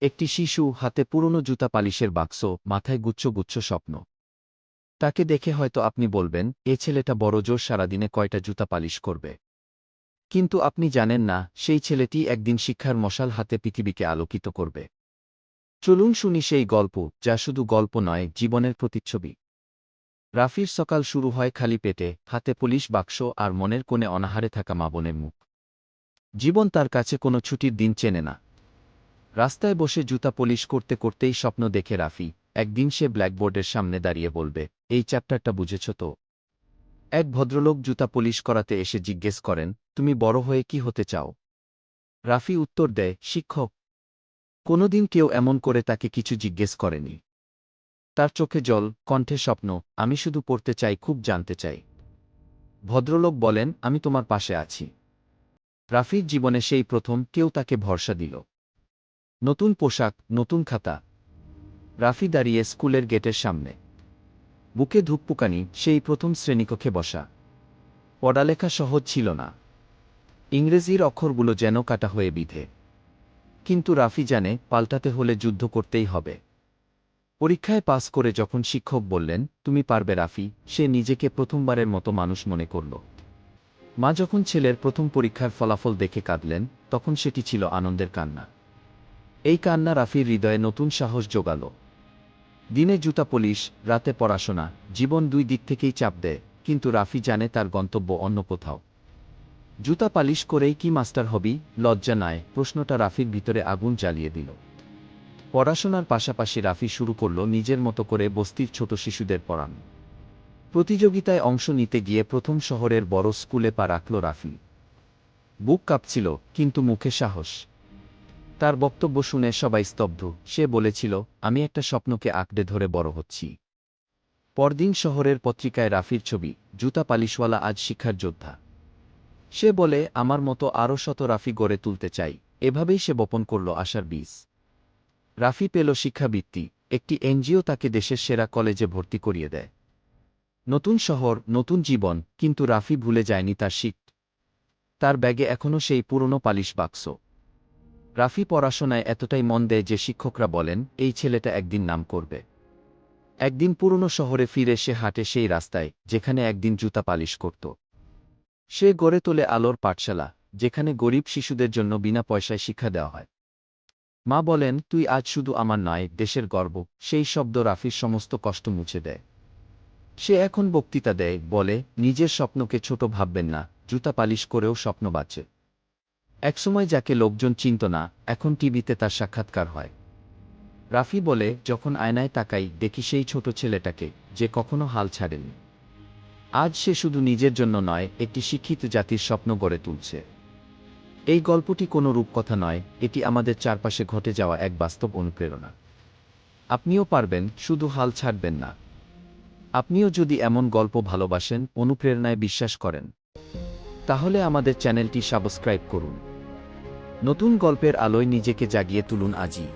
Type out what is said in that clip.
একটি শিশু, হাতে পুরনো জুতা পালিশের বাক্স, মাথায় গুচ্ছ গুচ্ছ স্বপ্ন। তাকে দেখে হয়তো আপনি বলবেন, এ ছেলেটা বড়জোর সারাদিনে কয়টা জুতা পালিশ করবে। কিন্তু আপনি জানেন না, সেই ছেলেটি একদিন শিক্ষার মশাল হাতে পৃথিবীকে আলোকিত করবে। চলুন শুনি সেই গল্প, যা শুধু গল্প নয়, জীবনের প্রতিচ্ছবি। রাফির সকাল শুরু হয় খালি পেটে, হাতে পুলিশ বাক্স আর মনের কোণে অনাহারে থাকা মা বোনের মুখ। জীবন তার কাছে কোনো ছুটির দিন চেনে না। রাস্তায় বসে জুতা পলিশ করতে করতেই স্বপ্ন দেখে রাফি, একদিন সে ব্ল্যাকবোর্ডের সামনে দাঁড়িয়ে বলবে, এই চ্যাপ্টারটা বুঝেছ তো? এক ভদ্রলোক জুতা পলিশ করাতে এসে জিজ্ঞেস করেন, তুমি বড় হয়ে কি হতে চাও? রাফি উত্তর দেয়, শিক্ষক। কোনোদিন কেউ এমন করে তাকে কিছু জিজ্ঞেস করেনি। তার চোখে জল, কণ্ঠে স্বপ্ন, আমি শুধু পড়তে চাই, খুব জানতে চাই। ভদ্রলোক বলেন, আমি তোমার পাশে আছি। রাফির জীবনে সেই প্রথম কেউ তাকে ভরসা দিল। নতুন পোশাক, নতুন খাতা। রাফি দাঁড়িয়ে স্কুলের গেটের সামনে। বুকে ধুকপুকানি, সেই প্রথম শ্রেণীকক্ষে বসা। পড়ালেখা সহজ ছিল না। ইংরেজির অক্ষরগুলো যেন কাটা হয়ে বিধে। কিন্তু রাফি জানে, পাল্টাতে হলে যুদ্ধ করতেই হবে। পরীক্ষায় পাস করে যখন শিক্ষক বললেন, তুমি পারবে রাফি, সে নিজেকে প্রথমবারের মতো মানুষ মনে করল। মা যখন ছেলের প্রথম পরীক্ষার ফলাফল দেখে কাঁদলেন, তখন সেটি ছিল আনন্দের কান্না। এই কান্না রাফির হৃদয়ে নতুন সাহস জোগাল। দিনে জুতা পলিশ, রাতে পড়াশোনা, জীবন দুই দিক থেকেই চাপ দেয়, কিন্তু রাফি জানে তার গন্তব্য অন্য কোথাও। জুতা পালিশ করেই কি মাস্টার হবি? লজ্জা নয়, প্রশ্নটা রাফির ভিতরে আগুন জ্বালিয়ে দিল। পড়াশোনার পাশাপাশি রাফি শুরু করল নিজের মতো করে বস্তির ছোট শিশুদের পড়ানো। প্রতিযোগিতায় অংশ নিতে গিয়ে প্রথম শহরের বড় স্কুলে পা রাখল রাফি। বুক কাঁপছিল, কিন্তু মুখে সাহস। তার বক্তব্য শুনে সবাই স্তব্ধ। সে বলেছিল, আমি একটা স্বপ্নকে আঁকড়ে ধরে বড় হচ্ছি। পরদিন শহরের পত্রিকায় রাফির ছবি, জুতা পালিশওয়ালা আজ শিক্ষার যোদ্ধা। সে বলে, আমার মতো আরও শত রাফি গড়ে তুলতে চাই। এভাবেই সে বপন করল আশার বীজ। রাফি পেল শিক্ষাবৃত্তি, একটি এনজিও তাকে দেশের সেরা কলেজে ভর্তি করিয়ে দেয়। নতুন শহর, নতুন জীবন, কিন্তু রাফি ভুলে যায়নি তার শিখ। তার ব্যাগে এখনও সেই পুরনো পালিশ বাক্স। রাফি পড়াশোনায় এতটাই মন দেয় যে শিক্ষকরা বলেন, এই ছেলেটা একদিন নাম করবে। একদিন পুরনো শহরে ফিরে সে হাঁটে সেই রাস্তায়, যেখানে একদিন জুতা পালিশ করত। সে গড়ে তোলে আলোর পাঠশালা, যেখানে গরিব শিশুদের জন্য বিনা পয়সায় শিক্ষা দেওয়া হয়। মা বলেন, তুই আজ শুধু আমার নয়, দেশের গর্ব। সেই শব্দ রাফির সমস্ত কষ্ট মুছে দেয়। সে এখন বক্তৃতা দেয়, বলে, নিজের স্বপ্নকে ছোট ভাববেন না, জুতা পালিশ করেও স্বপ্ন বাঁচে। একসময় যাকে লোকজন চিনত না, এখন টিভিতে তার সাক্ষাৎকার হয়। রাফি বলে, যখন আয়নায় তাকাই, দেখি সেই ছোট ছেলেটাকে, যে কখনো হাল ছাড়েনি। আজ সে শুধু নিজের জন্য নয়, একটি শিক্ষিত জাতির স্বপ্ন গড়ে তুলছে। এই গল্পটি কোনো রূপকথা নয়, এটি আমাদের চারপাশে ঘটে যাওয়া এক বাস্তব অনুপ্রেরণা। আপনিও পারবেন, শুধু হাল ছাড়বেন না। আপনিও যদি এমন গল্প ভালোবাসেন, অনুপ্রেরণায় বিশ্বাস করেন, তাহলে আমাদের চ্যানেলটি সাবস্ক্রাইব করুন। নতুন গল্পের আলোয় নিজেকে জাগিয়ে তুলুন আজই।